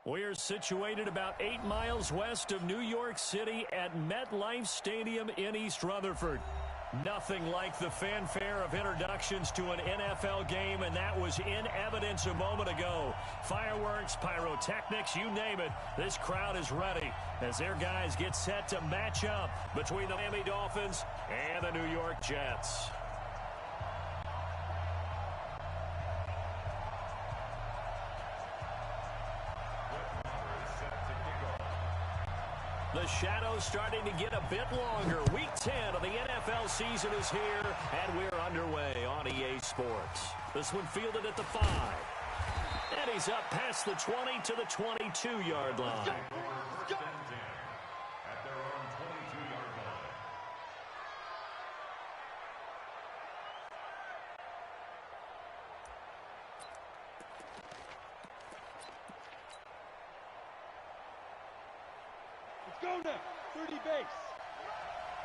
We're situated about 8 miles west of New York City at MetLife Stadium in East Rutherford. Nothing like the fanfare of introductions to an NFL game, and that was in evidence a moment ago. Fireworks, pyrotechnics, you name it. This crowd is ready as their guys get set to match up between the Miami Dolphins and the New York Jets. The shadow's starting to get a bit longer. Week 10 of the NFL season is here, and we're underway on EA Sports. This one fielded at the 5. And he's up past the 20 to the 22-yard line. Go now, 30 base. You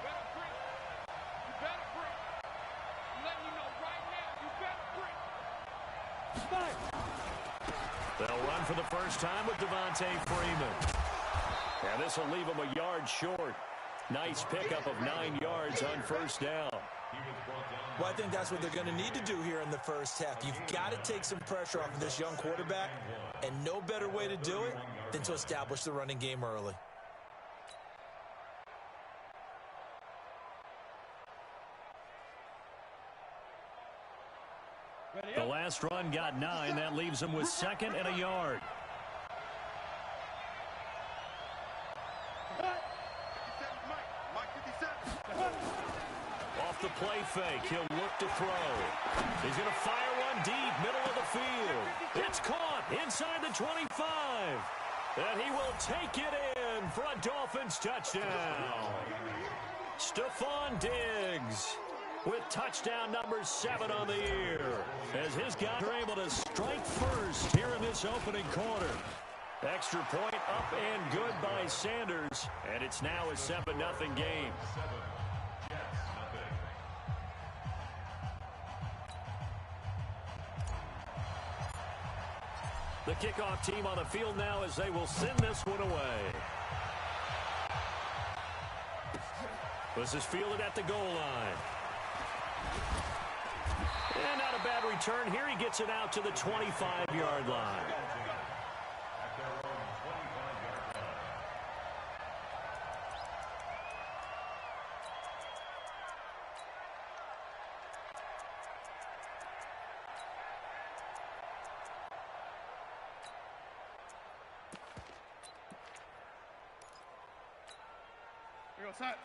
better break. You better break. I'm letting you know right now, you better break. They'll run for the first time with Devontae Freeman. And this will leave him a yard short. Nice pickup of 9 yards on first down. Well, I think that's what they're going to need to do here in the first half. You've got to take some pressure off of this young quarterback, and no better way to do it than to establish the running game early. The last run got 9. That leaves him with 2nd and a yard. Off the play fake, he'll look to throw. He's going to fire one deep, middle of the field. It's caught inside the 25. And he will take it in for a Dolphins touchdown. Stephon Diggs with touchdown number 7 on the year, as his guys are able to strike first here in this opening quarter. Extra point up and good by Sanders, and it's now a 7-0 game. The kickoff team on the field now as they will send this one away. This is fielded at the goal line. And not a bad return here. He gets it out to the 25-yard line.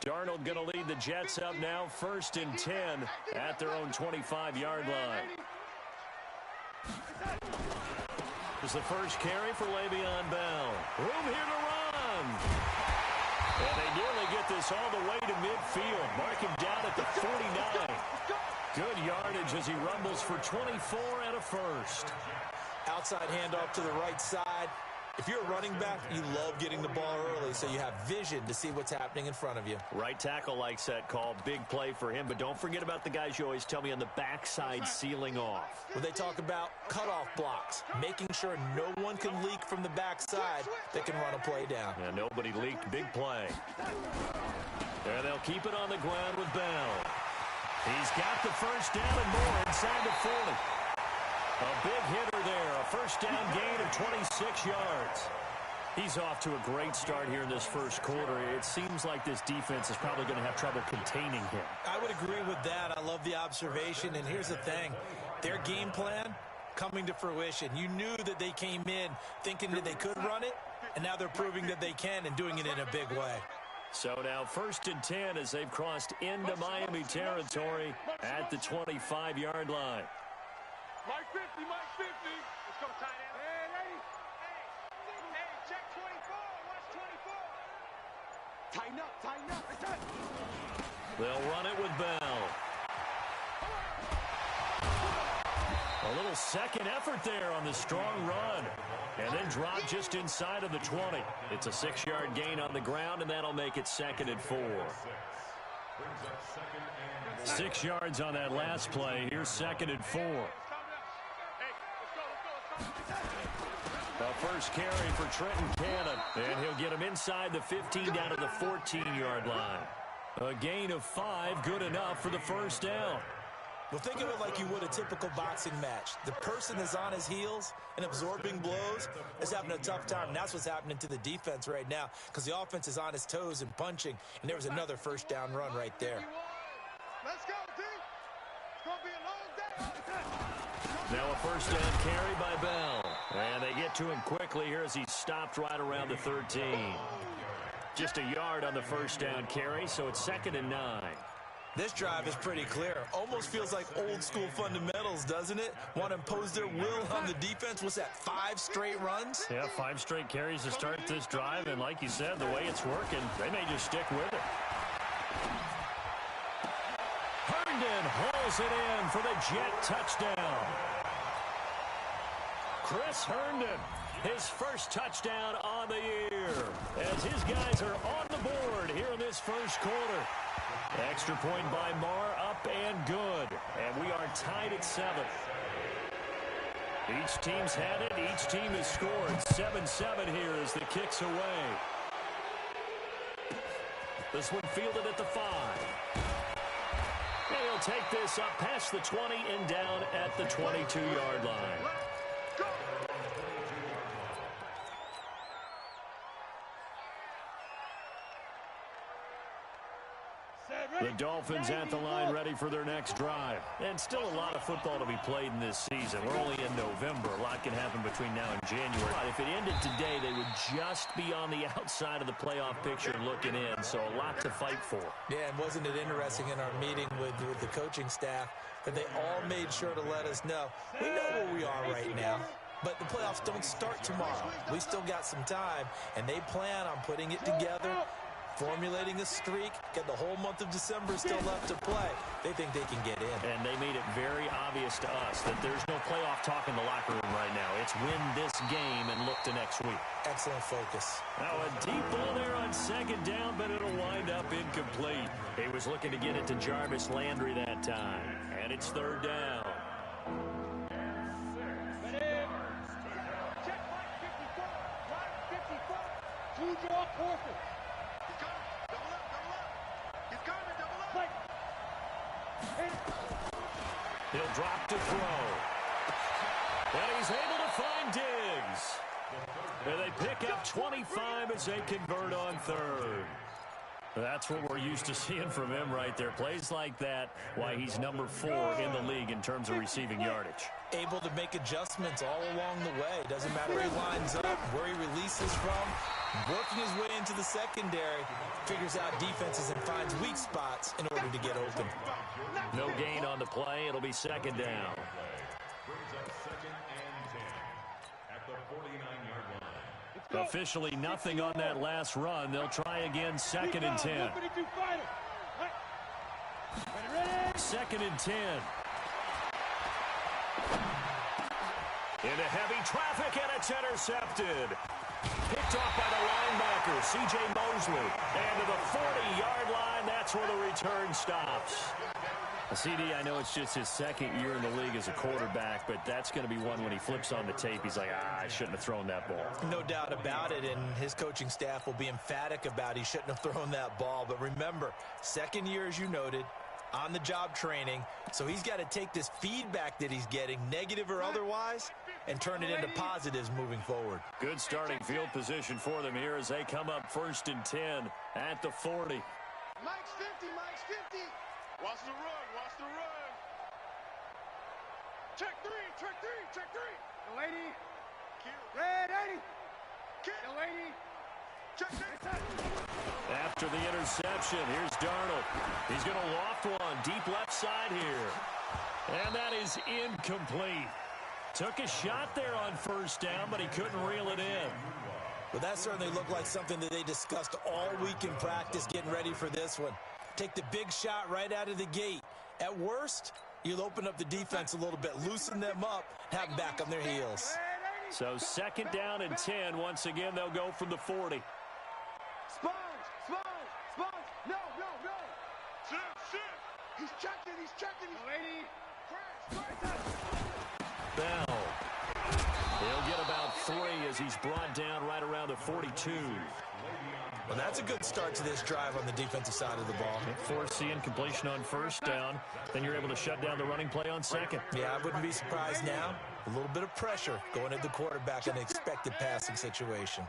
Darnold going to lead the Jets up now, 1st and 10 at their own 25-yard line. This is the first carry for Le'Veon Bell. Room here to run. And they nearly get this all the way to midfield. Mark him down at the 49. Good yardage as he rumbles for 24 and a first. Outside handoff to the right side. If you're a running back, you love getting the ball early so you have vision to see what's happening in front of you. Right tackle likes that call. Big play for him. But don't forget about the guys you always tell me on the backside sealing off. Well, they talk about cutoff blocks, making sure no one can leak from the backside that can run a play down. Yeah, nobody leaked. Big play. And they'll keep it on the ground with Bell. He's got the first down and more inside the 40. A big hitter there, a first down gain of 26 yards. He's off to a great start here in this first quarter. It seems like this defense is probably going to have trouble containing him. I would agree with that. I love the observation. And here's the thing. Their game plan coming to fruition. You knew that they came in thinking that they could run it, and now they're proving that they can and doing it in a big way. So now 1st and 10 as they've crossed into Miami territory at the 25-yard line. Mike 50, Mike 50. Let's go, tight end. Hey, ready? Hey, check 24. Watch 24. Tighten up, tighten up. It's tight. They'll run it with Bell. A little second effort there on the strong run. And then drop just inside of the 20. It's a 6-yard gain on the ground, and that'll make it 2nd and 4. 6 yards on that last play. Here's 2nd and 4. A first carry for Trenton Cannon, and he'll get him inside the 15 down to the 14-yard line. A gain of 5, good enough for the first down. Well, think of it like you would a typical boxing match. The person that's on his heels and absorbing blows is having a tough time. And that's what's happening to the defense right now because the offense is on his toes and punching. And there was another first down run right there. Let's go, D. It's going to be a long day. Now a first down carry by Bell. And they get to him quickly here as he's stopped right around the 13. Just a yard on the first down carry, so it's 2nd and 9. This drive is pretty clear. Almost feels like old school fundamentals, doesn't it? Want to impose their will on the defense. What's that, 5 straight runs? Yeah, 5 straight carries to start this drive. And like you said, the way it's working, they may just stick with it. Herndon hauls it in for the Jet touchdown. Chris Herndon, his first touchdown on the year, as his guys are on the board here in this first quarter. Extra point by Marr, up and good. And we are tied at 7. Each team's had it. Each team has scored. 7-7 here as the kick's away. This one fielded at the 5. And he'll take this up past the 20 and down at the 22-yard line. The Dolphins at the line ready for their next drive. And still a lot of football to be played in this season. We're only in November. A lot can happen between now and January. But if it ended today, they would just be on the outside of the playoff picture looking in. So a lot to fight for. Yeah, and wasn't it interesting in our meeting with the coaching staff that they all made sure to let us know, we know where we are right now. But the playoffs don't start tomorrow. We still got some time, and they plan on putting it together, formulating a streak, get the whole month of December still left to play. They think they can get in. And they made it very obvious to us that there's no playoff talk in the locker room right now. It's win this game and look to next week. Excellent focus. Now a deep ball there on 2nd down, but it'll wind up incomplete. He was looking to get it to Jarvis Landry that time. And it's 3rd down. Check Mike 54. Mike 54. 2-draw quarter. He'll drop to throw. And he's able to find Diggs. And they pick up 25 as they convert on 3rd. That's what we're used to seeing from him right there. Plays like that, why he's number 4 in the league in terms of receiving yardage. Able to make adjustments all along the way. Doesn't matter where he lines up, where he releases from. Working his way into the secondary, figures out defenses and finds weak spots in order to get open. No gain on the play. It'll be 2nd down. Officially nothing on that last run. They'll try again, 2nd and 10. 2nd and 10. Into heavy traffic, and it's intercepted. Picked off by the linebacker, C.J. Mosley. And to the 40-yard line, that's where the return stops. CD, I know it's just his 2nd year in the league as a quarterback, but that's going to be one when he flips on the tape, he's like, I shouldn't have thrown that ball. No doubt about it, and his coaching staff will be emphatic about he shouldn't have thrown that ball. But remember, 2nd year, as you noted, on-the-job training, so he's got to take this feedback that he's getting, negative or otherwise, and turn it into positives moving forward. Good starting field position for them here as they come up 1st and 10 at the 40. Mike's 50, Mike's 50. Watch the run, watch the run. Check 3, check 3, check 3. The lady. Red 80. The lady. Check 3. After the interception, here's Darnold. He's going to loft one deep left side here. And that is incomplete. Took a shot there on 1st down, but he couldn't reel it in. Well, that certainly looked like something that they discussed all week in practice getting ready for this one. Take the big shot right out of the gate. At worst, you'll open up the defense a little bit, loosen them up, have them back on their heels. So 2nd down and 10. Once again, they'll go from the 40. Sponge, no. Shift. He's checking. The lady. Crash. Bell. He'll get about 3 as as he's brought down right around the 42. Well, that's a good start to this drive on the defensive side of the ball. Forcing completion on first down. Then you're able to shut down the running play on second. Yeah, I wouldn't be surprised now. A little bit of pressure going at the quarterback in an expected passing situation.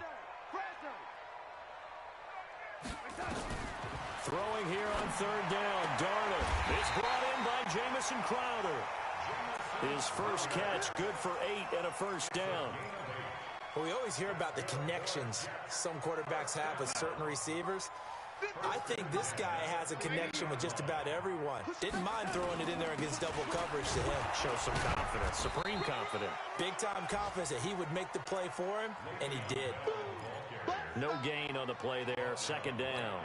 Throwing here on third down. Darnold is brought in by Jamison Crowder. His first catch, good for 8 and a first down. Well, we always hear about the connections some quarterbacks have with certain receivers. I think this guy has a connection with just about everyone. Didn't mind throwing it in there against double coverage to him. Shows some confidence, supreme confidence. Big-time confidence that he would make the play for him, and he did. No gain on the play there, second down.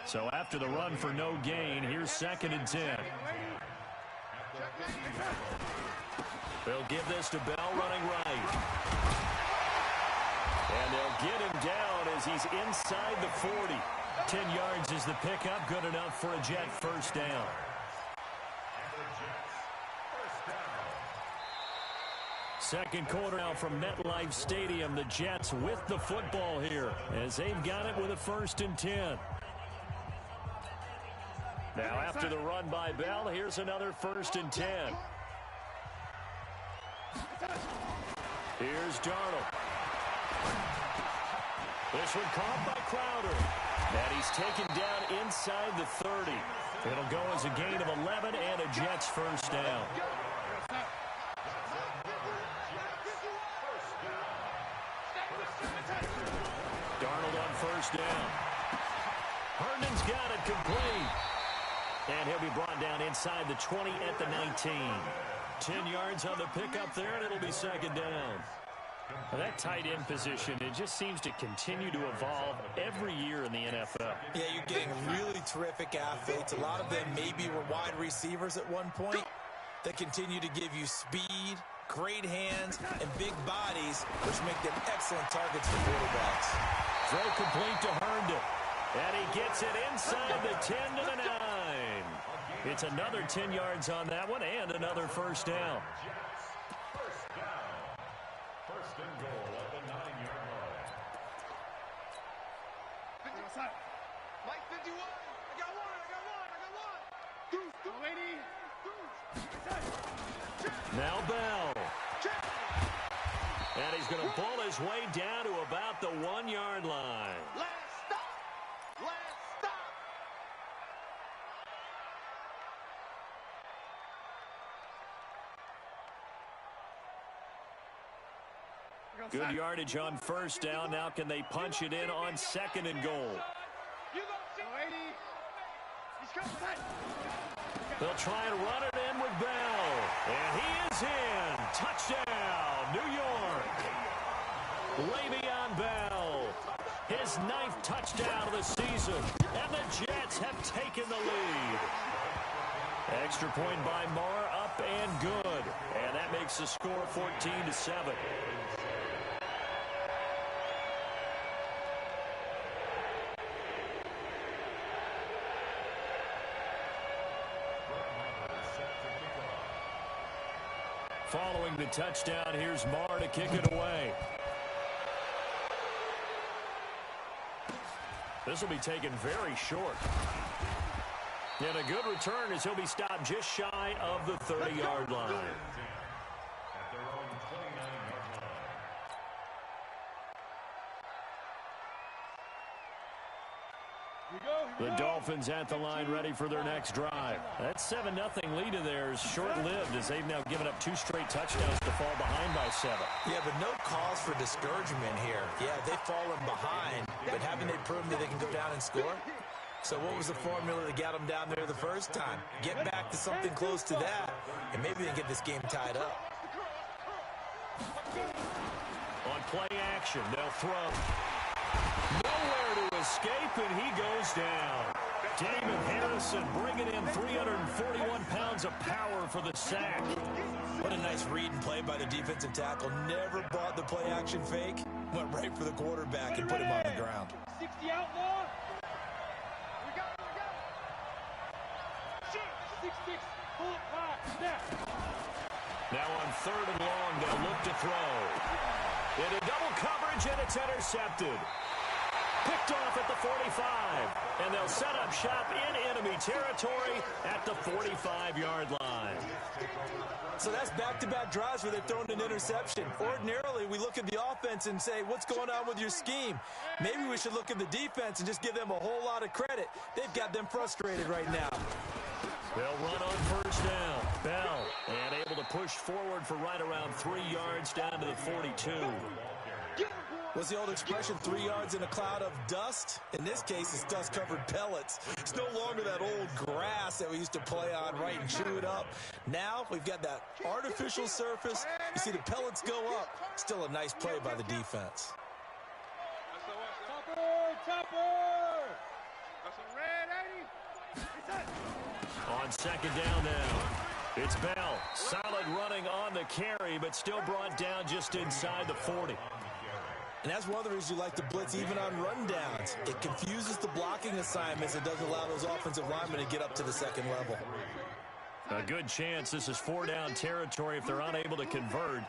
So after the run for no gain, here's 2nd and 10. They'll give this to Bell running right. And they'll get him down as he's inside the 40. 10 yards is the pickup, good enough for a Jet first down. Second quarter now from MetLife Stadium. The Jets with the football here as they've got it with a 1st and 10. Now after the run by Bell, here's another 1st and 10. Here's Darnold. This one caught by Crowder. And he's taken down inside the 30. It'll go as a gain of 11 and a Jets first down. Darnold on first down. Herndon's got it complete. And he'll be brought down inside the 20 at the 19. 10 yards on the pickup there, and it'll be second down. Well, that tight end position, it just seems to continue to evolve every year in the NFL. Yeah, you're getting really terrific athletes. A lot of them maybe were wide receivers at one point that continue to give you speed, great hands, and big bodies, which make them excellent targets for quarterbacks. Throw complete to Herndon. And he gets it inside the 10 to the 9. It's another 10 yards on that one and another first down. First and goal at the 9-yard line. Mike 51. I got one. Now Bell. And he's going to pull his way down to about the 1-yard line. Last stop. Good yardage on first down. Now can they punch it in on 2nd and goal? They'll try and run it in with Bell. And he is in. Touchdown, New York. Le'Veon Bell. His 9th touchdown of the season. And the Jets have taken the lead. Extra point by Marr, up and good. And that makes the score 14-7. Following the touchdown, here's Marr to kick it away. This will be taken very short. And a good return as he'll be stopped just shy of the 30-yard line. At their own 29-yard line. The Dolphins at the line ready for their next drive. That 7-0 lead of theirs short-lived as they've now given up 2 straight touchdowns to fall behind by 7. Yeah, but no cause for discouragement here. Yeah, they've fallen behind, but haven't they proven that they can go down and score? So what was the formula that got them down there the first time? Get back to something close to that, and maybe they can get this game tied up. On play action, they'll throw. Nowhere to escape, and he goes down. Damon Harrison bringing in 341 pounds of power for the sack. What a nice read and play by the defensive tackle. Never bought the play action fake. Went right for the quarterback and put him on the ground. 60 outlaw. We got it. Shoot. 6-6. Pull it back. Snap. Now on 3rd and long, they'll look to throw. Into double coverage, and it's intercepted. Picked off at the 45, and they'll set up shop in enemy territory at the 45-yard line. So that's back-to-back drives where they've thrown an interception. Ordinarily, we look at the offense and say, what's going on with your scheme? Maybe we should look at the defense and just give them a whole lot of credit. They've got them frustrated right now. They'll run on first down. Bell, and able to push forward for right around 3 yards down to the 42. What's the old expression, 3 yards in a cloud of dust? In this case, it's dust-covered pellets. It's no longer that old grass that we used to play on, right, and chew it up. Now we've got that artificial surface. You see the pellets go up. Still a nice play by the defense. Topper! That's a red 80. On second down now, it's Bell. Solid running on the carry, but still brought down just inside the 40. And that's one of the reasons you like to blitz even on rundowns. It confuses the blocking assignments. It doesn't allow those offensive linemen to get up to the second level. A good chance this is 4-down territory if they're unable to convert.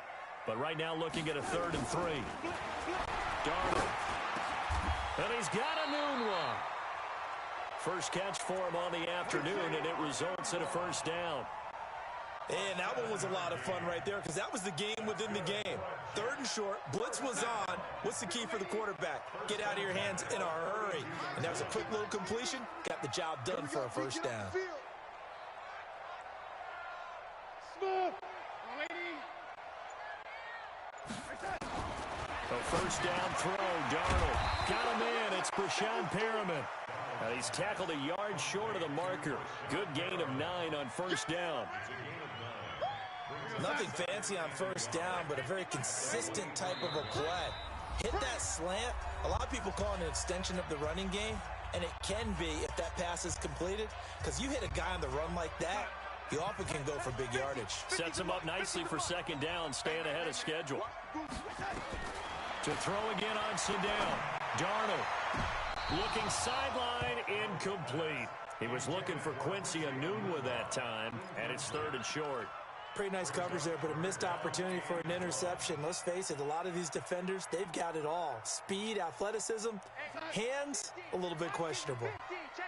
But right now looking at a 3rd and 3. Darnold. And he's got a noon one. First catch for him on the afternoon, and it results in a first down. And that one was a lot of fun right there because that was the game within the game. 3rd and short, blitz was on. What's the key for the quarterback? Get out of your hands in a hurry. And that was a quick little completion. Got the job done for a first down. Smooth. A first down throw. Darnold got him in. It's Brashad Perriman. And he's tackled a yard short of the marker. Good gain of 9 on first down. Nothing fancy on first down, but a very consistent type of a play. Hit that slant. A lot of people call it an extension of the running game, and it can be if that pass is completed, because you hit a guy on the run like that, you often can go for big yardage. Sets him up nicely for second down, staying ahead of schedule. To throw again on down. Darnold looking sideline, incomplete. He was looking for Quincy Enunwa that time, and it's 3rd and short. Pretty nice coverage there, but a missed opportunity for an interception. Let's face it, a lot of these defenders, they've got it all. Speed, athleticism, hands, a little bit questionable.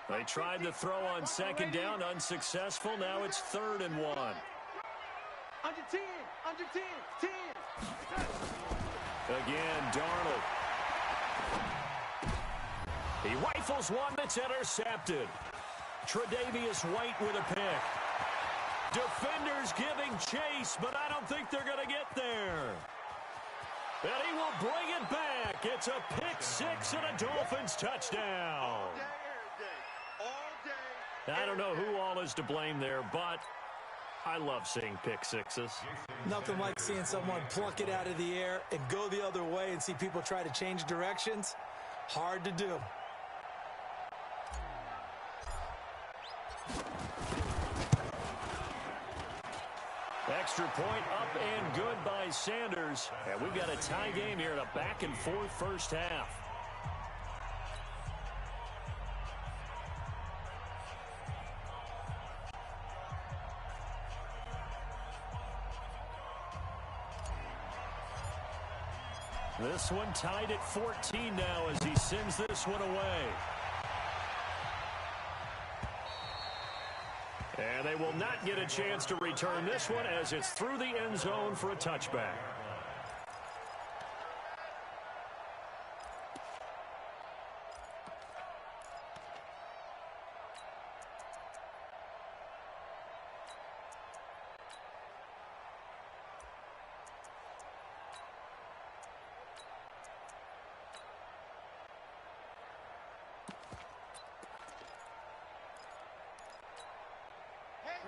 They tried to throw on second down, unsuccessful. Now it's 3rd and 1. Under 10, 10. Again, Darnold. He rifles one that's intercepted. Tre'Davious White with a pick. Defenders giving chase, but I don't think they're going to get there. And he will bring it back. It's a pick 6 and a Dolphins touchdown. I don't know who all is to blame there, but I love seeing pick 6s. Nothing like seeing someone pluck it out of the air and go the other way and see people try to change directions. Hard to do. Extra point up and good by Sanders. And we've got a tie game here in a back-and-forth first half. This one tied at 14 now as he sends this one away. And they will not get a chance to return this one as it's through the end zone for a touchback.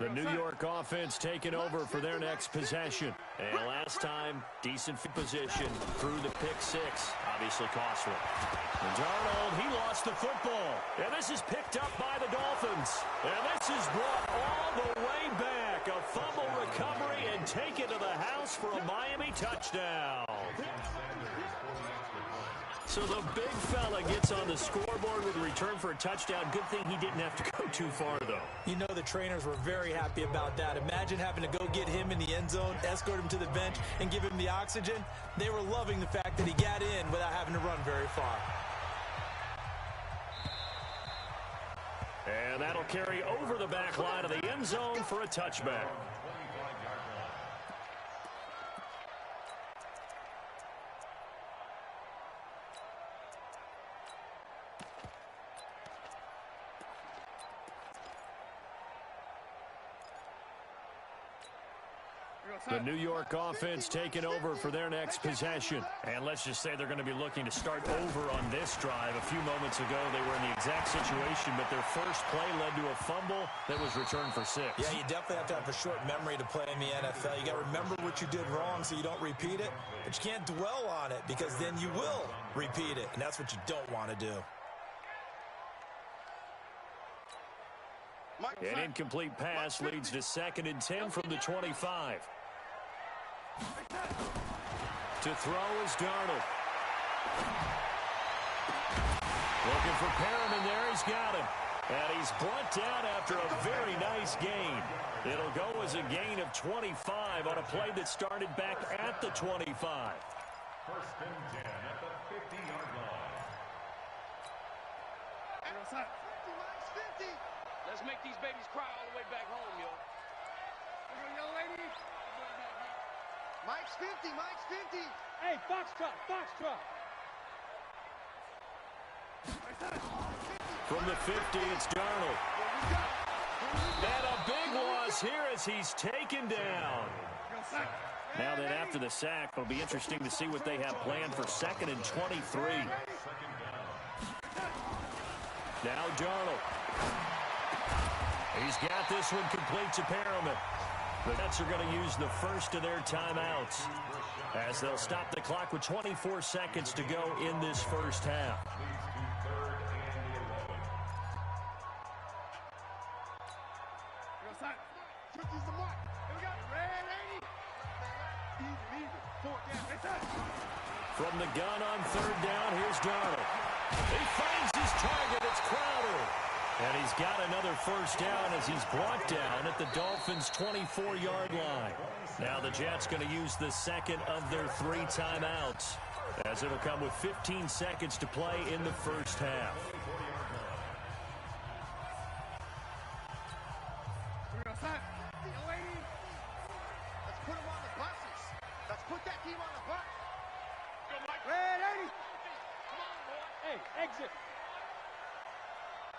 The New York offense taking over for their next possession. And last time, decent position through the pick 6. Obviously costly. And Darnold, he lost the football. And this is picked up by the Dolphins. And this is brought all the way back. A fumble recovery and taken to the house for a Miami touchdown. So the big fella gets on the scoreboard with a return for a touchdown. Good thing he didn't have to go too far, though. You know the trainers were very happy about that. Imagine having to go get him in the end zone, escort him to the bench, and give him the oxygen. They were loving the fact that he got in without having to run very far. And that'll carry over the back line of the end zone for a touchback. The New York offense taking over for their next possession. And let's just say they're going to be looking to start over on this drive. A few moments ago, they were in the exact situation, but their first play led to a fumble that was returned for 6. Yeah, you definitely have to have a short memory to play in the NFL. You got to remember what you did wrong so you don't repeat it, but you can't dwell on it because then you will repeat it, and that's what you don't want to do. An incomplete pass leads to 2nd and 10 from the 25. To throw is Darnold. Looking for Perriman there. He's got him. And he's brought down after a very nice gain. It'll go as a gain of 25 on a play that started back at the 25. 1st and 10 at the 50-yard line. Let's make these babies cry all the way back home, yo. Young lady. Mike's 50, Mike's 50. Hey, Foxtrot, Foxtrot. From the 50, it's Darnold. And a big loss here as he's taken down. Now that after the sack, it'll be interesting to see what they have planned for 2nd and 23. Now Darnold. He's got this one complete to Perriman. The Jets are going to use the first of their timeouts as they'll stop the clock with 24 seconds to go in this first half. From the gun on 3rd down, here's Darnold. He finds his target. It's Crowder. And he's got another first down as he's brought down at the Dolphins' 24-yard line. Now the Jets going to use the second of their 3 timeouts as it'll come with 15 seconds to play in the first half. Let's put them on the buses. Let's put that team on the bus. Go, Mike. Red 80. Come on, boy. Hey, exit.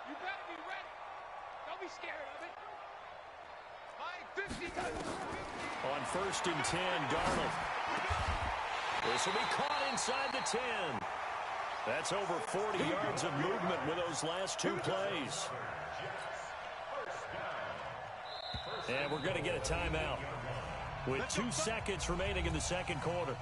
You better be ready. Don't be scared of it. Mike, 50. On 1st and 10, Darnold. This will be caught inside the 10. That's over 40 yards of movement with those last 2 plays. And we're going to get a timeout with 2 seconds remaining in the second quarter.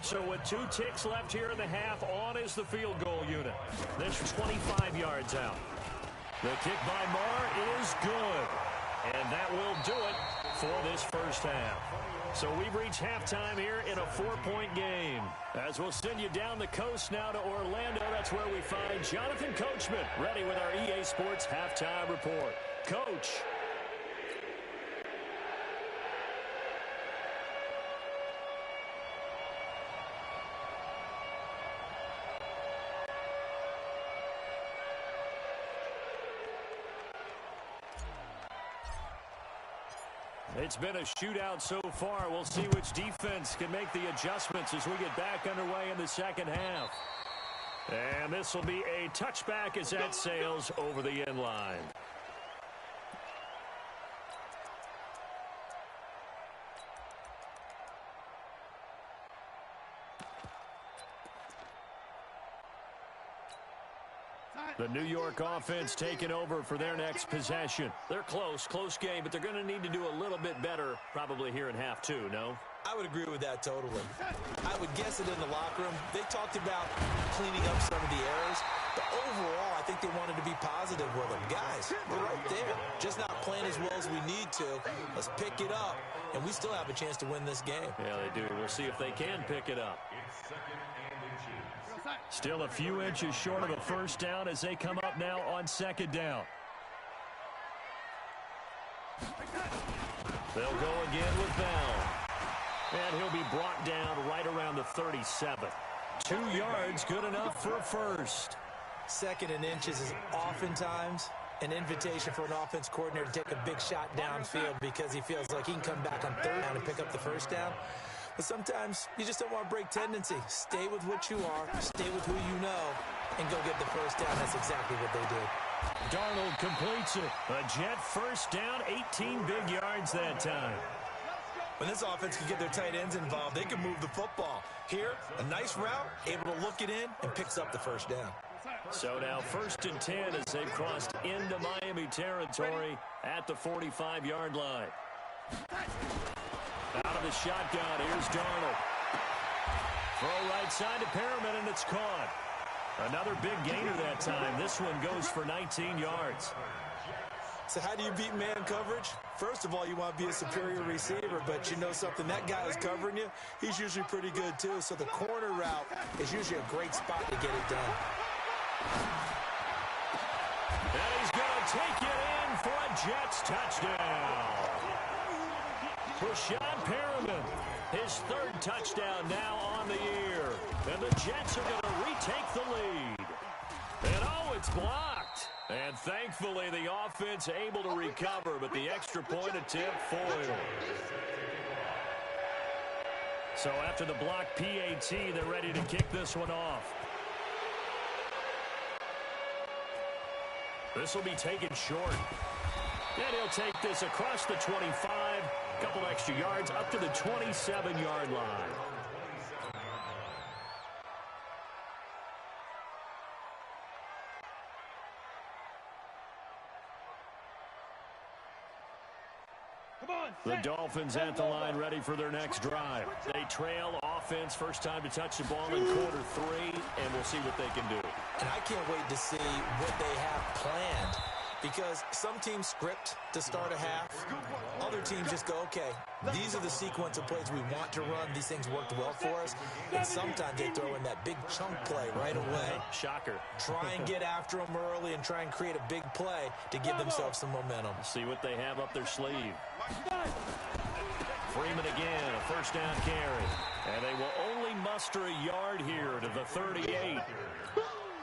So with 2 ticks left here in the half, on is the field goal unit. This 25 yards out. The kick by Marr is good. And that will do it for this first half. So we've reached halftime here in a 4-point game. As we'll send you down the coast now to Orlando, that's where we find Jonathan Coachman ready with our EA Sports Halftime Report. Coach. It's been a shootout so far. We'll see which defense can make the adjustments as we get back underway in the second half. And this will be a touchback as that sails over the end line. The New York offense taking over for their next possession. They're close game, but they're going to need to do a little bit better probably here in half 2, no? I would agree with that totally. I would guess it in the locker room. They talked about cleaning up some of the errors, but overall, I think they wanted to be positive with them. Guys, we're right there. Just not playing as well as we need to. Let's pick it up, and we still have a chance to win this game. Yeah, they do. We'll see if they can pick it up. Still a few inches short of a first down as they come up now on second down. They'll go again with Bell. And he'll be brought down right around the 37. 2 yards, good enough for a first. Second and inches is oftentimes an invitation for an offense coordinator to take a big shot downfield because he feels like he can come back on third down and pick up the first down. But sometimes you just don't want to break tendency. Stay with what you are, stay with who you know, and go get the first down. That's exactly what they did. Darnold completes it. A Jet first down, 18 big yards that time. When this offense can get their tight ends involved, they can move the football. Here, a nice route, able to look it in, and picks up the first down. So now 1st and 10 as they've crossed into Miami territory at the 45-yard line. Out of the shotgun, here's Darnold. Throw right side to Perriman, and it's caught. Another big gainer that time. This one goes for 19 yards. So how do you beat man coverage? First of all, you want to be a superior receiver, but you know something, that guy who's covering you, he's usually pretty good too. So the corner route is usually a great spot to get it done. And he's going to take it in for a Jets touchdown. Breshad Perriman, his 3rd touchdown now on the year. And the Jets are going to retake the lead. And oh, it's blocked. And thankfully, the offense able to recover, but the extra point attempt foiled. So after the blocked PAT, they're ready to kick this one off. This will be taken short. And he'll take this across the 25, a couple extra yards, up to the 27-yard line. The Dolphins at the line ready for their next drive. They trail offense, first time to touch the ball in quarter 3, and we'll see what they can do. And I can't wait to see what they have planned because some teams script to start a half. Other teams just go, okay, these are the sequence of plays we want to run. These things worked well for us. And sometimes they throw in that big chunk play right away. Shocker. Try and get after them early and try and create a big play to give themselves some momentum. See what they have up their sleeve. Freeman again, a first down carry. And they will only muster a yard here to the 38.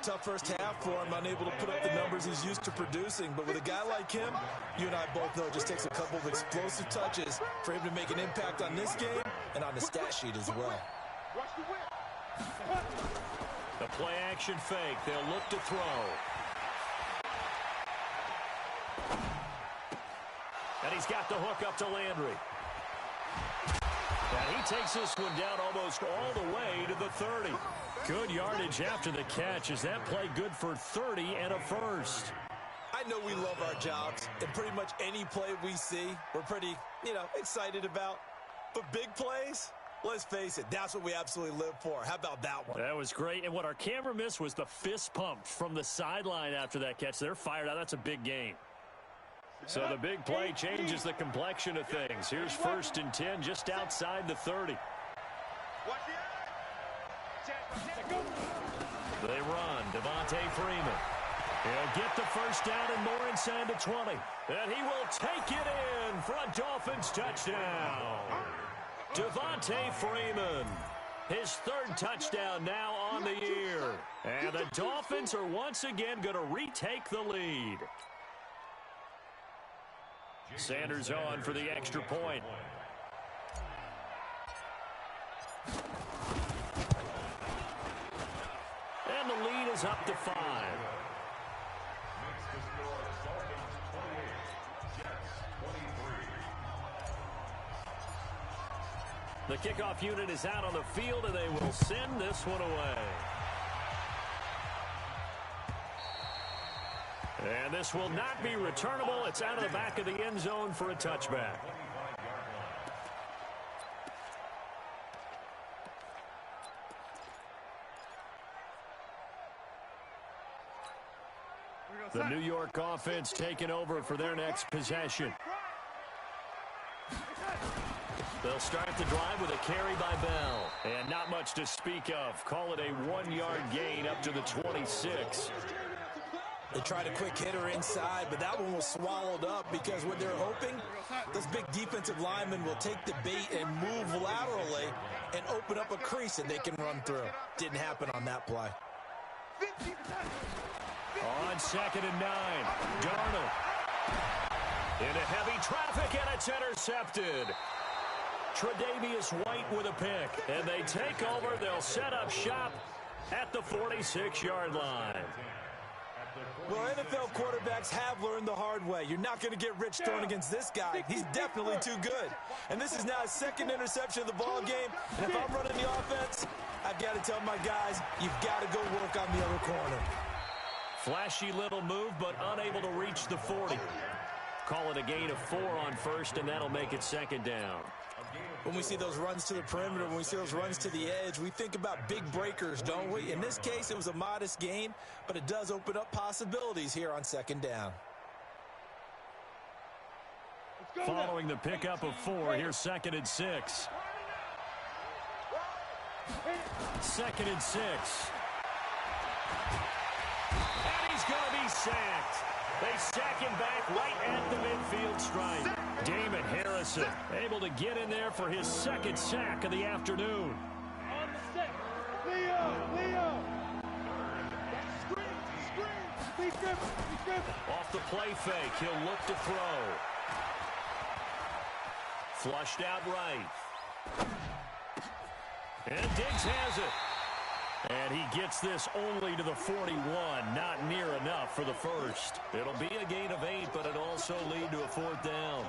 Tough first half for him, unable to put up the numbers he's used to producing. But with a guy like him, you and I both know it just takes a couple of explosive touches for him to make an impact on this game and on the stat sheet as well. The play-action fake. They'll look to throw. And he's got the hook up to Landry. And he takes this one down almost all the way to the 30. Good yardage after the catch. Is that play good for 30 and a first? I know we love our jobs, and pretty much any play we see, we're pretty, excited about. But big plays, let's face it, that's what we absolutely live for. How about that one? That was great. And what our camera missed was the fist pump from the sideline after that catch. They're fired out. That's a big game. So the big play changes the complexion of things. Here's 1st and 10 just outside the 30. They run. Devontae Freeman. He'll get the first down and more inside the 20. And he will take it in for a Dolphins touchdown. Devontae Freeman. His 3rd touchdown now on the year. And the Dolphins are once again going to retake the lead. Sanders on for the extra point. And the lead is up to 5. The kickoff unit is out on the field, and they will send this one away. And this will not be returnable. It's out of the back of the end zone for a touchback. The New York offense taking over for their next possession. They'll start the drive with a carry by Bell. And not much to speak of. Call it a 1-yard gain up to the 26. They tried a quick hitter inside, but that one was swallowed up because what they're hoping, those big defensive linemen will take the bait and move laterally and open up a crease that they can run through. Didn't happen on that play. On 2nd and 9, Darnold. Into heavy traffic, and it's intercepted. Tre'Davious White with a pick. And they take over. They'll set up shop at the 46-yard line. Well, NFL quarterbacks have learned the hard way. You're not going to get rich throwing against this guy. He's definitely too good. And this is now his 2nd interception of the ball game. And if I'm running the offense, I've got to tell my guys, you've got to go work on the other corner. Flashy little move, but unable to reach the 40. Call it a gain of 4 on 1st, and that'll make it 2nd down. When we see those runs to the perimeter, when we see those runs to the edge, we think about big breakers, don't we? In this case, it was a modest gain, but it does open up possibilities here on 2nd down. Following the pickup of 4, here's 2nd and 6. 2nd and 6. And he's going to be sacked. They sack him back right at the midfield stripe. Damon Harrison able to get in there for his 2nd sack of the afternoon. On the set. Leo. Screen. Be driven. Off the play fake, he'll look to throw. Flushed out right. And Diggs has it. And he gets this only to the 41. Not near enough for the 1st. It'll be a gain of 8, but it'll also lead to a 4th down.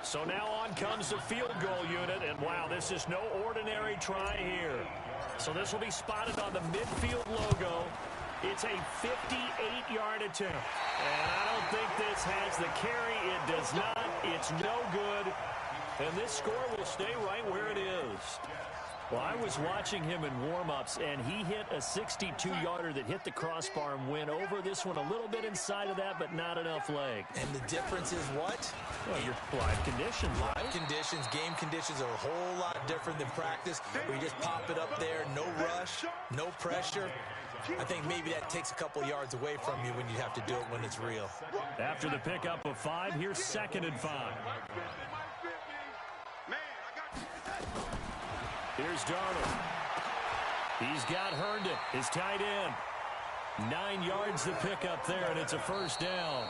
So now on comes the field goal unit. And wow, this is no ordinary try here. So this will be spotted on the midfield logo. It's a 58-yard attempt. And I don't think this has the carry. It does not. It's no good. And this score will stay right where it is. Well, I was watching him in warm-ups, and he hit a 62-yarder that hit the crossbar and went over. This one a little bit inside of that, but not enough leg. And the difference is what? Well, your live conditions, right? Live conditions, game conditions are a whole lot different than practice, where you just pop it up there, no rush, no pressure. I think maybe that takes a couple yards away from you when you have to do it when it's real. After the pickup of 5, here's 2nd and 5. Here's Darnold. He's got Herndon, his tight end. 9 yards to pick up there, and it's a 1st down.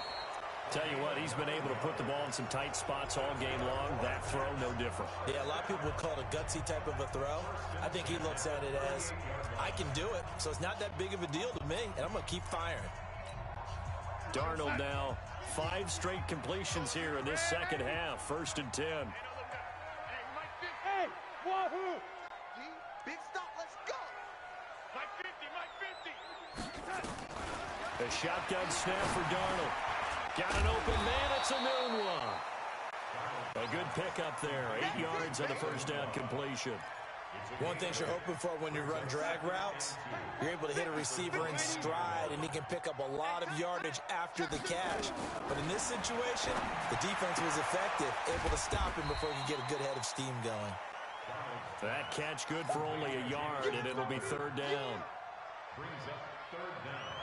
Tell you what, he's been able to put the ball in some tight spots all game long. That throw, no different. Yeah, a lot of people would call it a gutsy type of a throw. I think he looks at it as, I can do it, so it's not that big of a deal to me, and I'm going to keep firing. Darnold now, 5 straight completions here in this 2nd half. 1st and 10. Hey, wahoo! Big stop, let's go! My 50! A shotgun snap for Darnold. Got an open man, it's a noon one. A good pickup there, 8 yards on the 1st down completion. One thing you're hoping for when you run drag routes, you're able to hit a receiver in stride, and he can pick up a lot of yardage after the catch. But in this situation, the defense was effective, able to stop him before he could get a good head of steam going. That catch good for only a yard, and it'll be 3rd down. Brings up 3rd down.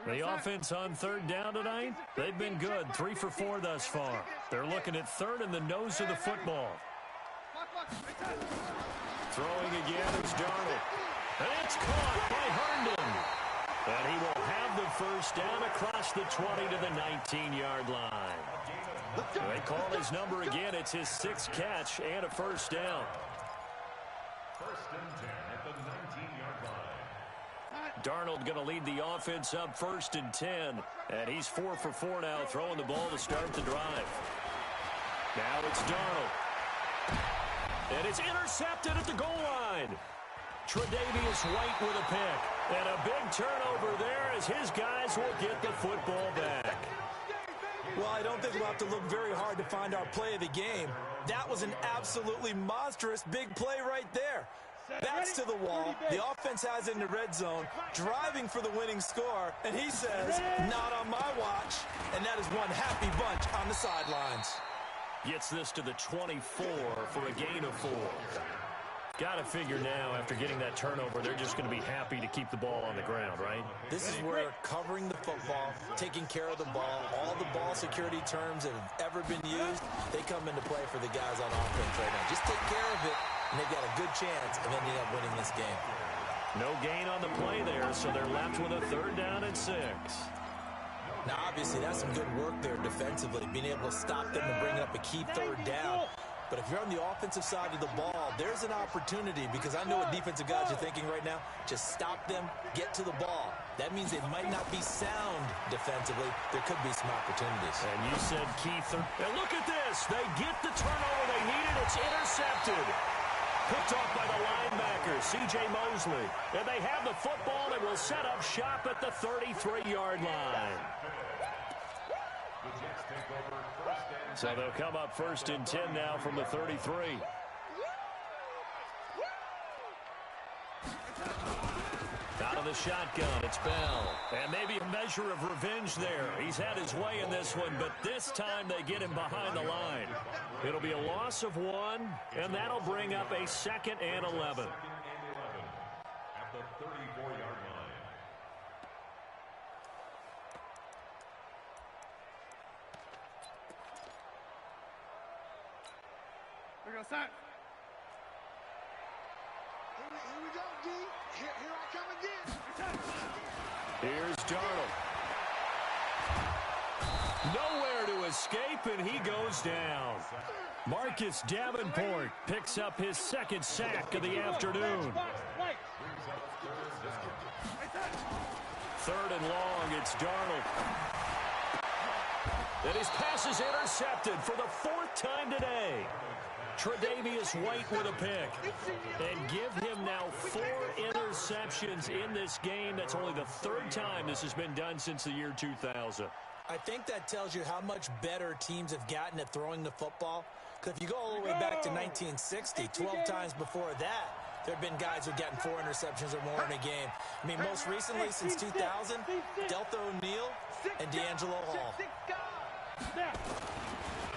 The offense on 3rd down tonight, they've been good. 3 for 4 thus far. They're looking at 3rd in the nose of the football. Throwing again is Darnold. And it's caught by Herndon. And he will have the 1st down across the 20 to the 19-yard line. They call his number again. It's his 6th catch and a 1st down. 1st and 10 at the 19-yard line. Darnold going to lead the offense up 1st and 10. And he's 4 for 4 now, throwing the ball to start the drive. Now it's Darnold. And it's intercepted at the goal line. Tre'Davious White with a pick. And a big turnover there as his guys will get the football back. Well, I don't think we'll have to look very hard to find our play of the game. That was an absolutely monstrous big play right there. Backs to the wall. The offense has in the red zone, driving for the winning score, and he says, not on my watch. And that is one happy bunch on the sidelines. Gets this to the 24 for a gain of 4. Got to figure now, after getting that turnover, they're just going to be happy to keep the ball on the ground, right? This is where covering the football, taking care of the ball, all the ball security terms that have ever been used, they come into play for the guys on offense right now. Just take care of it, and they've got a good chance of ending up winning this game. No gain on the play there, so they're left with a 3rd down and 6. Now, obviously, that's some good work there defensively, being able to stop them and bring up a key 3rd down. But if you're on the offensive side of the ball, there's an opportunity, because I know what defensive guys are thinking right now. Just stop them, get to the ball. That means they might not be sound defensively. There could be some opportunities. And you said key 3rd. And look at this. They get the turnover they needed. It's intercepted. Picked off by the linebacker, C.J. Mosley. And they have the football and will set up shop at the 33-yard line. So they'll come up 1st and 10 now from the 33. Out of the shotgun, it's Bell. And maybe a measure of revenge there. He's had his way in this one, but this time they get him behind the line. It'll be a loss of 1, and that'll bring up a 2nd and 11. At the 34-yard line. We're going to start. Here we go, D. Here I come again. Here's Darnold. Nowhere to escape, and he goes down. Marcus Davenport picks up his 2nd sack of the afternoon. 3rd and long, it's Darnold. And his pass is intercepted for the 4th time today. Tre'Davious White with a pick. And give him now 4 interceptions in this game. That's only the 3rd time this has been done since the year 2000. I think that tells you how much better teams have gotten at throwing the football. Because if you go all the way back to 1960, 12 times before that, there have been guys who've gotten 4 interceptions or more in a game. I mean, most recently, since 2000, Deltha O'Neal and D'Angelo Hall.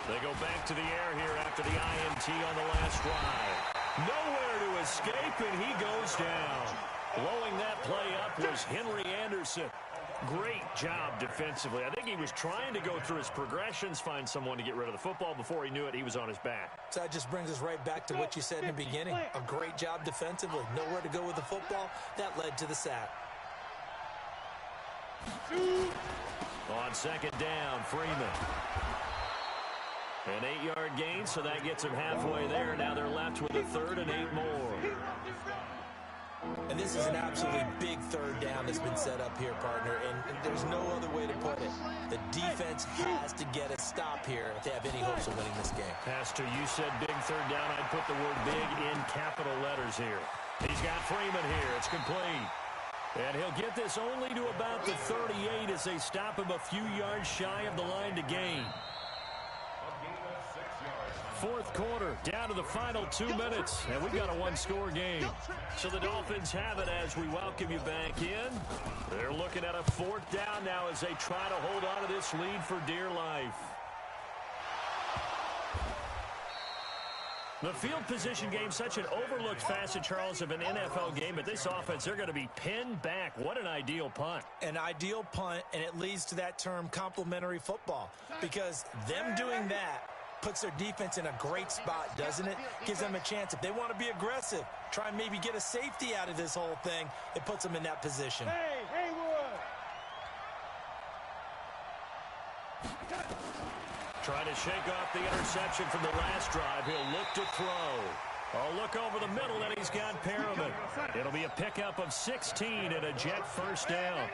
They go back to the air here after the INT on the last drive. Nowhere to escape, and he goes down. Blowing that play up was Henry Anderson. Great job defensively. I think he was trying to go through his progressions, find someone to get rid of the football. Before he knew it, he was on his back. So that just brings us right back to what you said in the beginning. A great job defensively. Nowhere to go with the football. That led to the sack. On 2nd down, Freeman. An 8-yard gain, so that gets him halfway there. Now they're left with a 3rd and 8 more. And this is an absolutely big 3rd down that's been set up here, partner, and there's no other way to put it. The defense has to get a stop here if they have any hopes of winning this game. Pastor, you said big 3rd down. I'd put the word big in capital letters here. He's got Freeman here. It's complete. And he'll get this only to about the 38 as they stop him a few yards shy of the line to gain. 4th quarter, down to the final 2 minutes, and we've got a 1-score game. So the Dolphins have it as we welcome you back in. They're looking at a 4th down now as they try to hold on to this lead for dear life. The field position game, such an overlooked facet, Charles, of an NFL game. But this offense, they're going to be pinned back. What an ideal punt. An ideal punt, and it leads to that term complementary football. Because them doing that puts their defense in a great spot, doesn't it? Gives them a chance. If they want to be aggressive, try and maybe get a safety out of this whole thing, it puts them in that position. Hey, Haywood! Trying to shake off the interception from the last drive. He'll look to throw. A look over the middle, and he's got Perriman. It'll be a pickup of 16 and a Jet 1st down.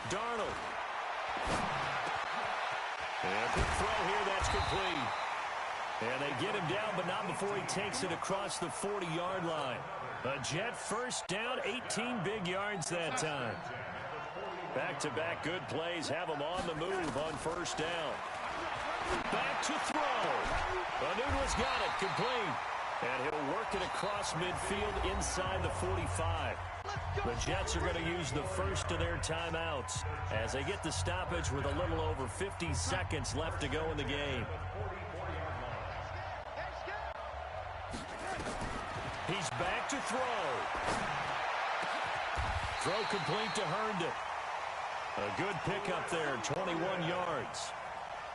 Darnold. And quick throw here, that's complete. And they get him down, but not before he takes it across the 40-yard line. A Jet first down, 18 big yards that time. Back-to-back good plays have him on the move on first down. Back to throw. Anunua's got it, complete. And he'll work it across midfield inside the 45. The Jets are going to use the first of their timeouts as they get the stoppage with a little over 50 seconds left to go in the game. He's back to throw. Throw complete to Herndon. A good pickup there, 21 yards.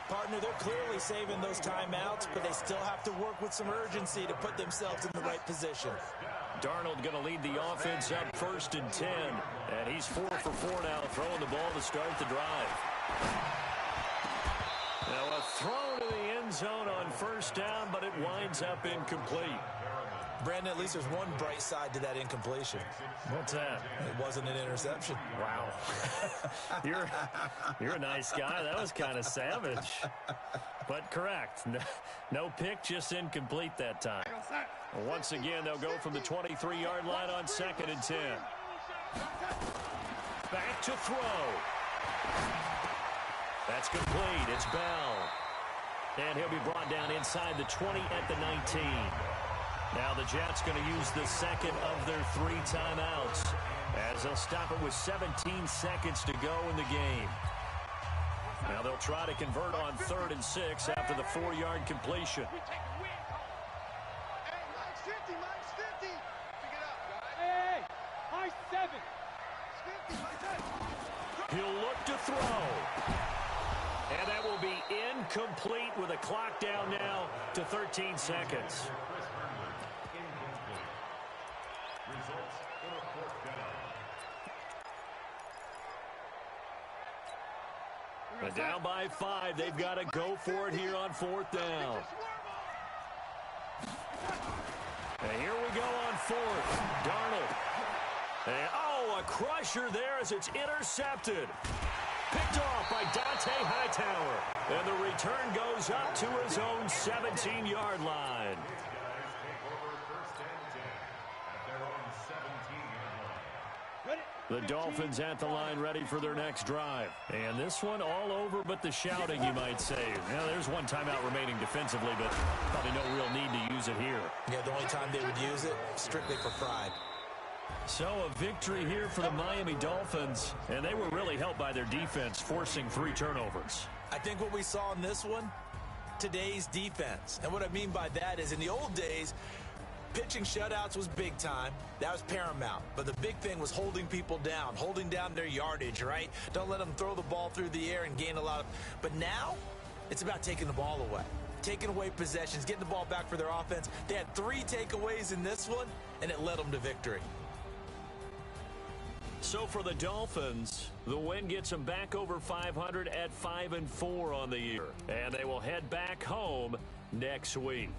Partner, they're clearly saving those timeouts, but they still have to work with some urgency to put themselves in the right position. Darnold going to lead the offense up 1st and 10. And he's 4 for 4 now, throwing the ball to start the drive. Now a throw to the end zone on first down, but it winds up incomplete. Brandon, at least there's one bright side to that incompletion. What's that? It wasn't an interception. Wow. You're a nice guy. That was kind of savage. But correct. No pick, just incomplete that time. Once again, they'll go from the 23-yard line on 2nd and 10. Back to throw. That's complete. It's Bell. And he'll be brought down inside the 20 at the 19. Now the Jets going to use the second of their 3 timeouts as they'll stop it with 17 seconds to go in the game. Now they'll try to convert on 3rd and 6 after the 4-yard completion. He'll look to throw. And that will be incomplete with a clock down now to 13 seconds. But down by 5, they've got to go for it here on 4th down. And here we go on 4th. Darnold. And, a crusher there as it's intercepted. Picked off by Dante Hightower. And the return goes up to his own 17-yard line. The Dolphins at the line ready for their next drive. And this one all over but the shouting, you might say. Now, there's one timeout remaining defensively, but probably no real need to use it here. Yeah, the only time they would use it, strictly for pride. So a victory here for the Miami Dolphins, and they were really helped by their defense, forcing 3 turnovers. I think what we saw in this one, today's defense. And what I mean by that is in the old days, pitching shutouts was big time. That was paramount. But the big thing was holding people down, holding down their yardage, right? Don't let them throw the ball through the air and gain a lot of... But now, it's about taking the ball away. Taking away possessions, getting the ball back for their offense. They had 3 takeaways in this one, and it led them to victory. So for the Dolphins, the win gets them back over 500 at 5-4 on the year. And they will head back home next week.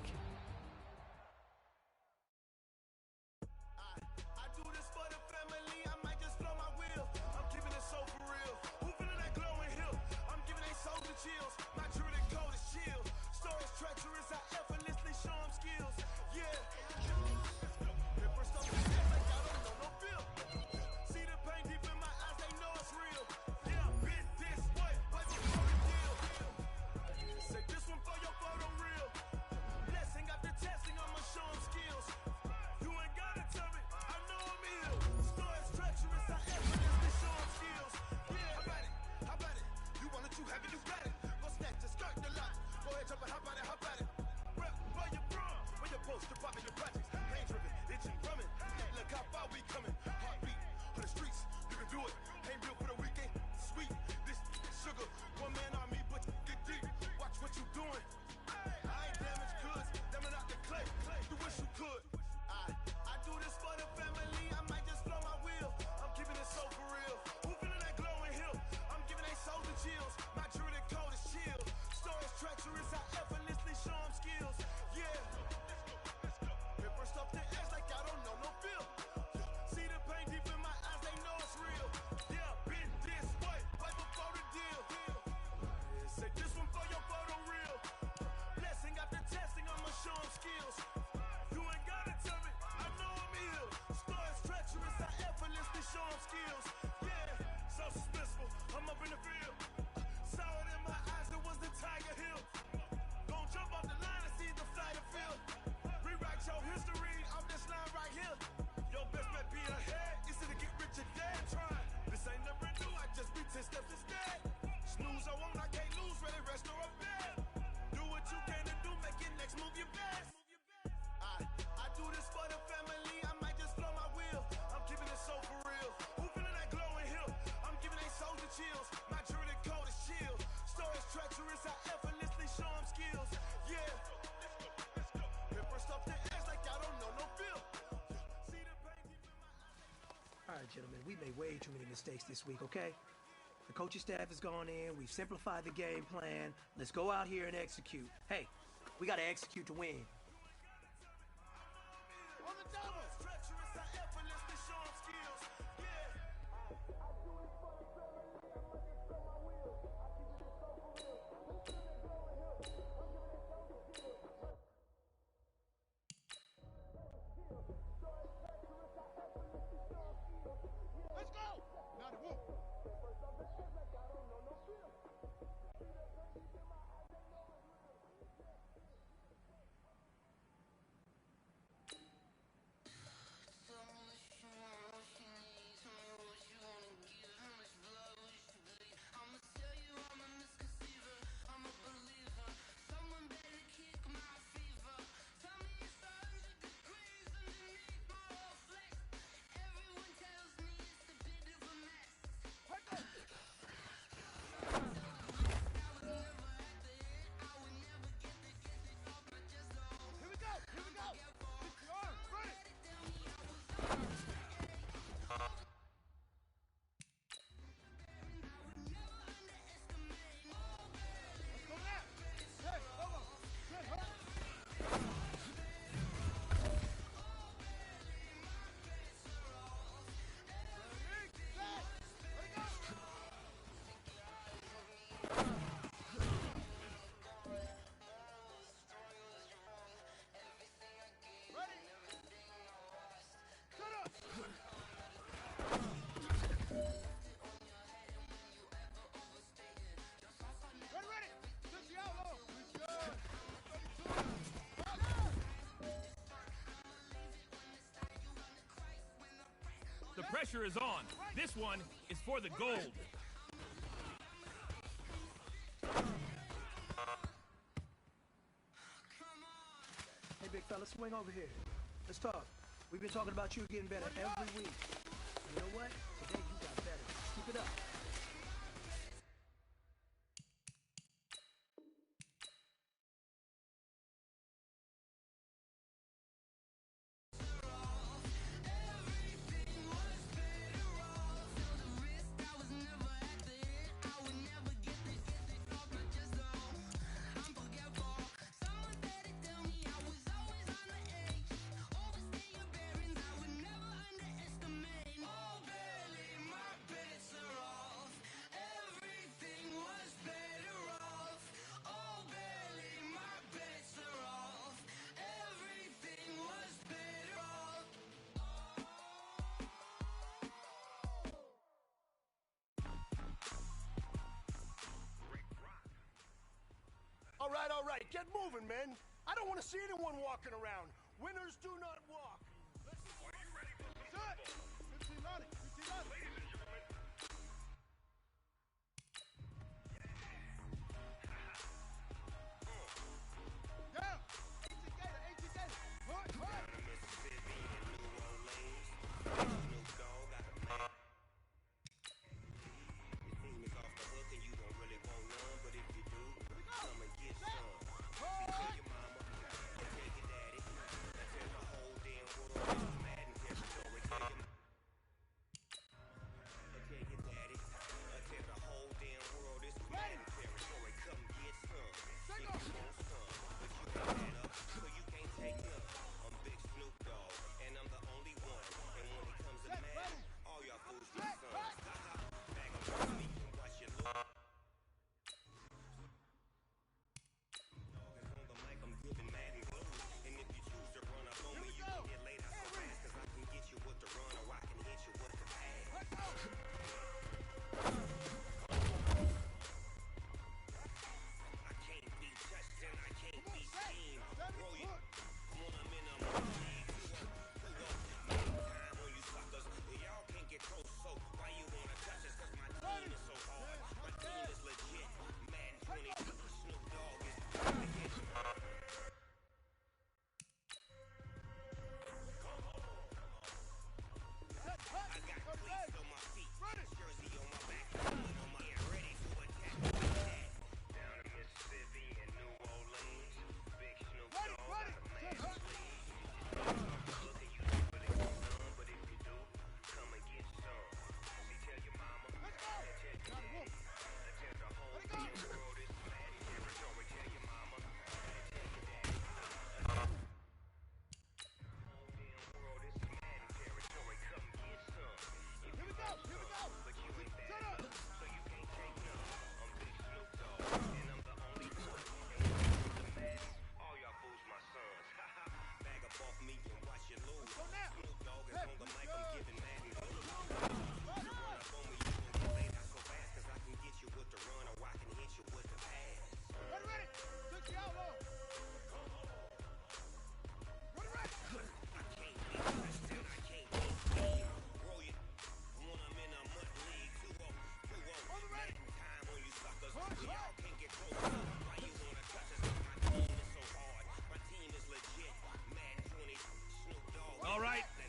gentlemen, we made way too many mistakes this week, okay? The coaching staff has gone in. We've simplified the game plan. Let's go out here and execute. Hey, we got to execute to win. On the double. Let's go. Now the move. Here we go. Here we go. Lift your arm. Run it. Let's go now. Hey, come on. Good, huh? Ready, set. Let it go. Ready? Shut up! Ready! Just yellow! Good job! The pressure is on. This one is for the gold. Hey, big fella, swing over here. Let's talk. We've been talking about you getting better every week. You know what? Today you got better. Keep it up. All right, get moving, men. I don't want to see anyone walking around. Winners do not walk. Are you ready for some Set. football? 15 on it. 15 on it. Ladies and gentlemen. Down. 18 Gator. 18 Gator. Hood. Mississippi and New Orleans. Snoop Dogg got a plan. Your team is off the hook and you don't really want none, but if you do, come and get some. Tell your mama, tell your daddy, tell the whole damn world this is Madden territory. Tell your daddy, tell the whole damn world this is Madden territory. Come get some. If you want some, but you can't add up, so you can't take none. I'm Big Snoop Dogg, and I'm the only one. And when it comes to Madden, all y'all fools get sons. Bag of me and watch your look.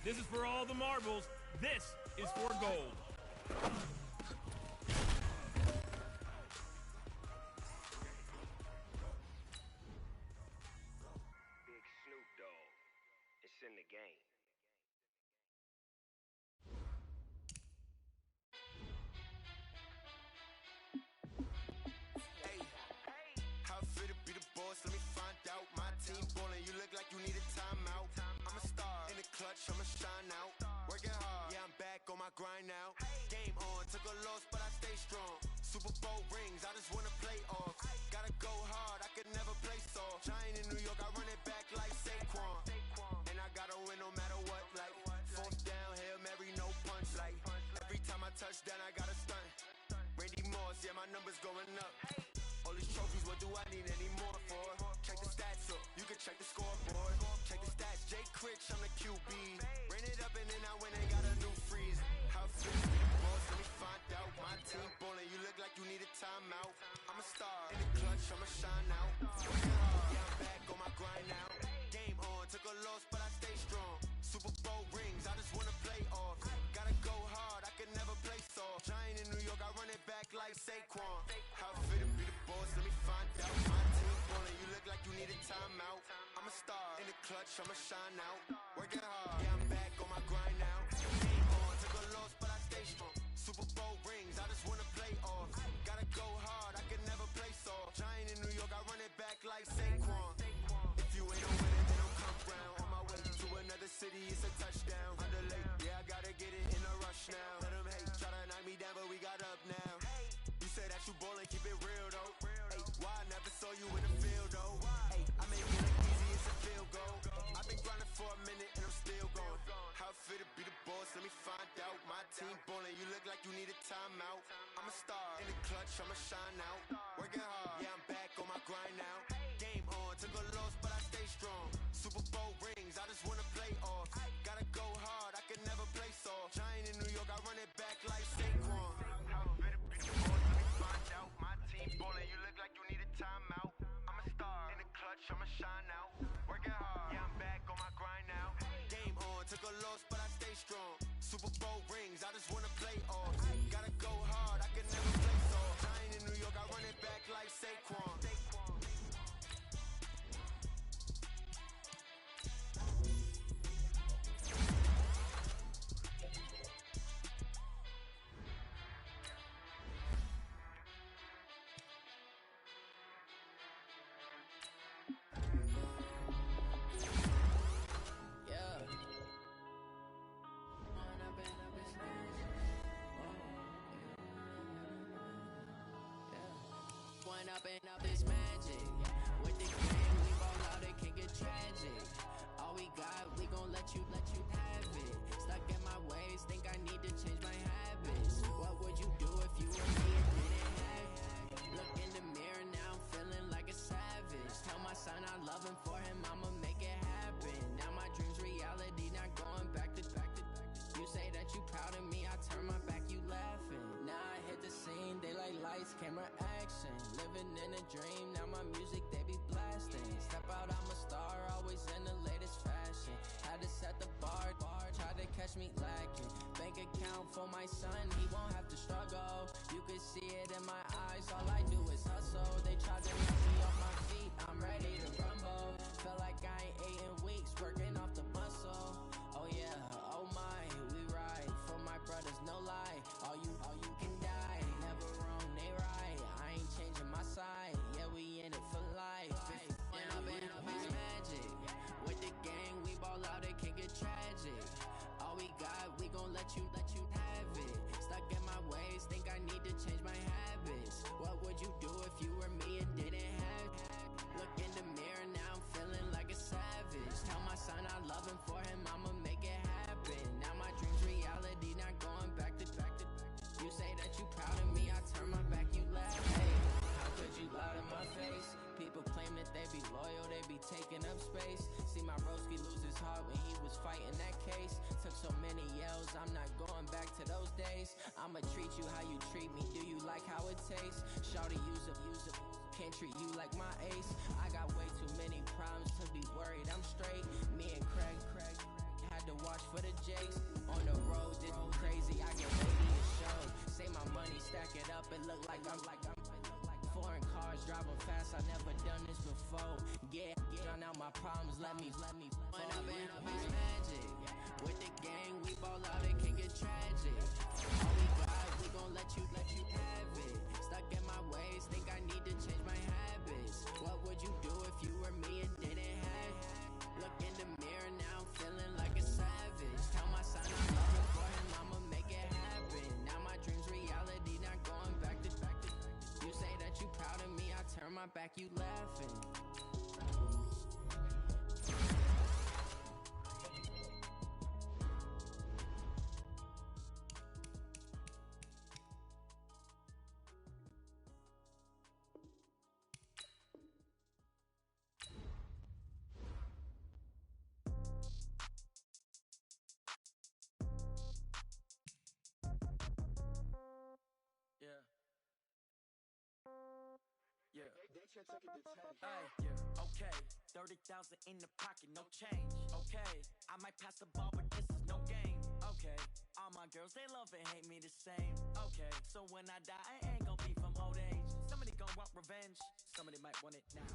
This is for all the marbles. This is for gold. Big Snoop Dogg. It's in the game. Hey, how fit to be the boss? Let me find out. My team ballin', you look like you need a timeout. I'm a star in the clutch, I'ma shine out. Working hard, yeah, I'm back on my grind now. Game on, took a loss, but I stay strong. Super Bowl rings, I just wanna play off. Gotta go hard, I could never play soft. Giant in New York, I run it back like Saquon. And I gotta win no matter what, like fourth down, Hail Mary, no punch. Like every time I touch down, I gotta stunt. Randy Moss, yeah, my numbers going up. All these trophies, what do I need any more for? Check the stats up, you can check the scoreboard. Check the stats, Jay Critch, I'm the QB. Ran it up and then I went and got a new freeze. How fit to be the boss, let me find out. My team ballin', you look like you need a timeout. I'm a star in the clutch, I'ma shine out. Working hard, yeah, I'm back on my grind now. Game on, took a loss, but I stay strong. Super Bowl rings, I just wanna play off. Gotta go hard, I can never play soft. Giant in New York, I run it back like Saquon. How fit to be the boss, let me find out. My team ballin', you look like you need a timeout. I'm a star in the clutch, I'ma shine out. Working hard, yeah, I'm back on my grind now. Game on, took a loss, but I stay strong. Super Bowl rings, I just wanna play off. Gotta go hard, I can never play soft. Giant in New York, I run it back like Saquon. If you ain't no winner, then don't come round. On my way to another city, it's a touchdown. Underlay, yeah, I gotta get it in a rush now. Let them hate, try to knock me down, but we got up now. You say that you ballin', keep it real though. Hey, why I never saw you in the field though? Hey, I make it look easy, it's a field goal. I've been grinding for a minute and I'm still going. How fit to be the boss, let me find out. My team ballin', you look like you need a timeout. I'm a star in the clutch, I'ma shine out. Working hard, yeah, I'm back on my grind now. Game on, took a loss, but I stay strong. Super Bowl rings, I just wanna play off. Gotta go hard, I can never play soft. Giant in New York, I run it back like Saquon. How fit to be the boss, let me find out. My team ballin', you look like you need a timeout. I'm a star in the clutch, I'ma shine out. Working hard, yeah, I'm back on my grind now. Game on, took a loss, but I stay strong. Super Bowl rings, I just wanna play off. Gotta go hard, I can never play soft. Giant in New York, I run it back like Saquon. Up and up is magic. With the game, we roll out, it can get tragic. All we got, we gon' let you have it. Stuck in my ways, think I need to change my habits. What would you do if you were me and didn't have it? Look in the mirror, now I'm feeling like a savage. Tell my son I love him, for him I'ma make it happen. Now my dream's reality, not going back to. You say that you proud of me, I turn my back, you laughing. Now I hit the scene, daylight lights, camera action. Living in a dream, now my music they be blasting. Step out, I'm a star, always in the latest fashion. Had to set the bar, try to catch me lacking. Bank account for my son, he won't have to struggle. You can see it in my eyes, all I do is hustle. They try to knock me off my feet, I'm ready to rumble. Feel like I ain't ate in weeks, working off the muscle. Oh yeah, oh my, we ride for my brothers, no lie. All you can die, never wrong, they right. I ain't changing my side, yeah, we in it for life. When up and up is magic. With the gang, we ball out, it can get tragic. All we got, we gon' let you have it. Stuck in my ways, think I need to change my habits. What would you do if you were me and didn't have it? Look in the mirror, now I'm feeling like a savage. Tell my son I love him, for him I'ma make it happen. Now my dream's reality, not going back to. You say that you proud of me, I turn my back, you laugh. Hey, how could you lie to my face? People claim that they be loyal, they be taking up space. See my broski lose his heart when he was fighting that case. Took so many yells, I'm not going back to those days. I'ma treat you how you treat me, do you like how it tastes? Shawty, use up, can't treat you like my ace. I got way too many problems to be worried, I'm straight. Me and Craig had to watch for the Jakes. On the road, this crazy, I get ready to show. Say my money, stack it up, it look like I'm foreign cars, driving fast, I never done this before. Yeah, drown out my problems, let me When I've been up is magic. With the gang, we ball out, it can get tragic. All we got, we gon' let you have it. Stuck in my ways, think I need to change my habits. What would you do if you were me and didn't have it? Look in the mirror, now I'm feeling like a savage. Tell my son I'm loving for him, I'ma make it happen. Now my dream's reality, not going back to. You say that you proud of me, I turn my back, you laughing. Okay, 30,000 in the pocket, no change. Okay, I might pass the ball, but this is no game. Okay, all my girls, they love and hate me the same. Okay, so when I die, I ain't gon' be from old age. Somebody gon' want revenge, somebody might want it now.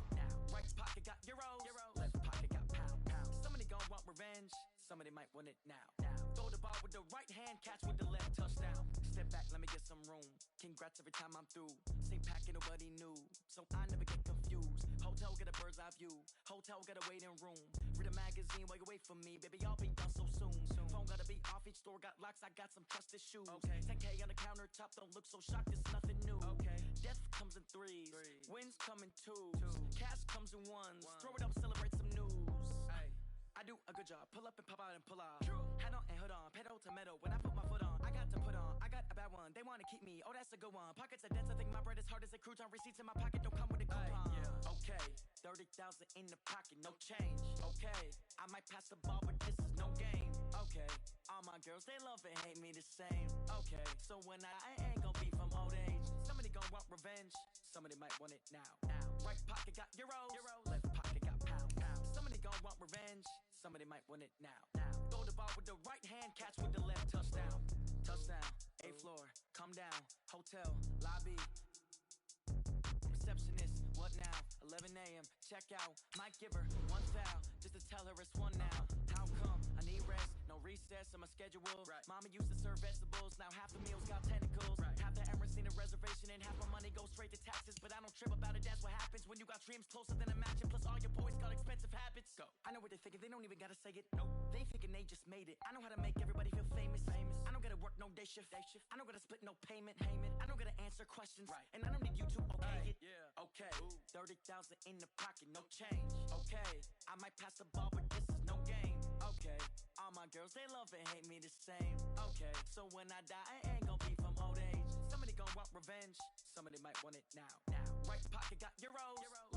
Right pocket got euros, left pocket got pound. Somebody gon' want revenge, somebody might want it now. Throw the ball with the right hand, catch with the left, touchdown. Step back, let me get some room. Congrats every time I'm through. Same packet, nobody knew, so I never get confused. Hotel get a bird's eye view. Hotel got a waiting room. Read a magazine while you wait for me, baby. I'll be done so soon. Phone gotta be off. Each store got locks. I got some trusted shoes. Okay. 10K on the countertop. Don't look so shocked. It's nothing new. Okay. Death comes in threes. Wins come in twos. Cash comes in ones. Throw it up, celebrate some news. Ay. I do a good job. Pull up and pop out and pull off. Hat on and hood on. Pedal to metal. When I put my foot on, I got to put on. I got a bad one. They wanna keep me. Oh, that's a good one. Pockets are dense. I think my bread is hard as a crouton. Receipts in my pocket don't come with a coupon. Okay, 30,000 in the pocket, no change. Okay, I might pass the ball, but this is no game. Okay, all my girls, they love and hate me the same. Okay, so when I ain't gon' be from old age. Somebody gon' want revenge. Somebody might want it now. Right pocket got euros. Left pocket got pound. Somebody gon' want revenge. Somebody might want it now. Throw the ball with the right hand, catch with the left, touchdown. Touchdown, A floor, come down, hotel, lobby. Receptionist, what now? 11 a.m., check out. Might give her one foul, just to tell her it's one now. How come? I need rest, no recess in my schedule. Right. Mama used to serve vegetables, now half the meals got tentacles. Right. Half the Emirates need a reservation and half my money goes straight to taxes. But I don't trip about it, that's what happens when you got dreams closer than a match. And plus all your boys got expensive habits. Go. I know what they're thinking, they don't even gotta say it. Nope. They thinking they just made it. I know how to make everybody feel famous. I don't gotta work no day shift. I don't gotta split no payment. I don't gotta answer questions. Right. And I don't need you to okay it. Yeah. Okay. 30,000 in the pocket, no change. Okay. I might pass the ball, but this is no game. Okay. All my girls, they love and hate me the same. Okay. So when I die, I ain't gon' be from old age. Somebody gon' want revenge. Somebody might want it now. Right pocket got euros.